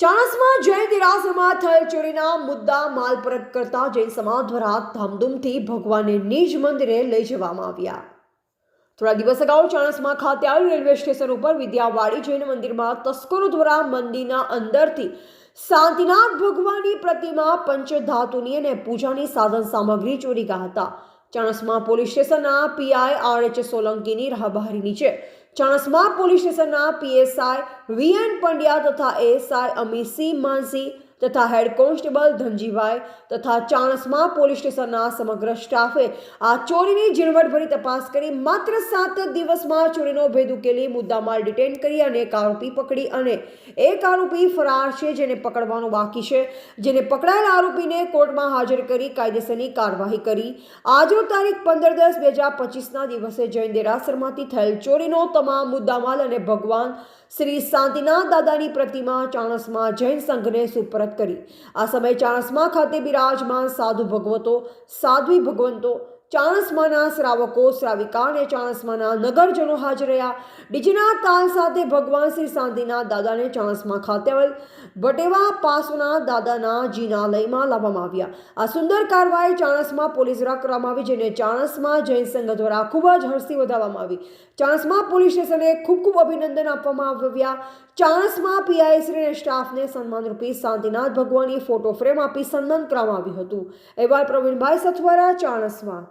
ચાણસ્મા જૈન દેરાસરમાં થયેલ ચોરીના મુદ્દા માલ પરત કરતા જૈન સમાજ દ્વારા ધામધૂમથી ભગવાનને નિજ મંદિરે લઈ જવામાં આવ્યા। થોડા દિવસ અગાઉ ચાણસ્મા ખાતે આવેલ રેલવે સ્ટેશન ઉપર વિદ્યાવાડી જૈન મંદિરમાં તસ્કરો દ્વારા મંદિરના અંદરથી શાંતિનાથ ભગવાનની પ્રતિમા પંચધાતુની અને પૂજાની સાધન સામગ્રી ચોરી ગયા હતા। ચાણસ્મા પોલીસ સ્ટેશનના પીઆઈ આર.એચ. સોલંકીની રાહબારી નીચે ચાણસ્મા પોલીસ સ્ટેશનના પીએસઆઈ વીએન પંડ્યા તથા એએસઆઈ અમિતસિંહ માનસી તથા હેડ કોન્સ્ટેબલ ધનજીભાઈ તથા ચાણસ્મા પોલીસ સ્ટેશનના સમગ્ર સ્ટાફે આ ચોરીની ઝીણવટભરી તપાસ કરી માત્ર 7 દિવસમાં ચોરીનો ભેદ ઉકેલી મુદ્દામાલ ડિટેન કરી અને એક આરોપી પકડી અને એક આરોપી ફરાર છે, જેને પકડવાનો બાકી છે। જેને પકડાયેલા આરોપીને કોર્ટમાં હાજર કરી કાયદેસરની કાર્યવાહી કરી। આજનો તારીખ 15/10/2025ના દિવસે જૈન દેરાસરમાંથી થયેલ ચોરીનો તમામ મુદ્દામાલ અને ભગવાન શ્રી શાંતિનાથ દાદાની પ્રતિમા ચાણસ્મા જૈન સંઘને સુપરત કરી। આ સમયે ચાણસ્મા ખાતે બિરાજમાન સાધુ ભગવતો, સાધ્વી ભગવંતો, ચાણસ્માના શ્રાવકો, શ્રાવિકા અને ચાણસ્માના નગરજનો હાજર રહ્યા। ડીજેના તાલ સાથે ભગવાન શ્રી શાંતિનાથ દાદાને ચાણસ્મા ખાતે આવેલ વટેવા પાસોના દાદાના જીનાલયમાં લાવવામાં આવ્યા। આ સુંદર કાર્યવાહી ચાણસ્મા પોલીસ દ્વારા કરવામાં આવી, જેને ચાણસ્મા જૈન સંઘ દ્વારા ખૂબ જ હર્ષથી વધાવવામાં આવી। ચાણસ્મા પોલીસ સ્ટેશને ખૂબ અભિનંદન આપવામાં આવ્યા। ચાણસ્મા પીઆઈશ્રી અને સ્ટાફને સન્માનરૂપી શાંતિનાથ ભગવાનની ફોટો ફ્રેમ આપી સન્માન કરવામાં આવ્યું હતું। અહેવાલ પ્રવીણભાઈ સથવારા, ચાણસ્મા।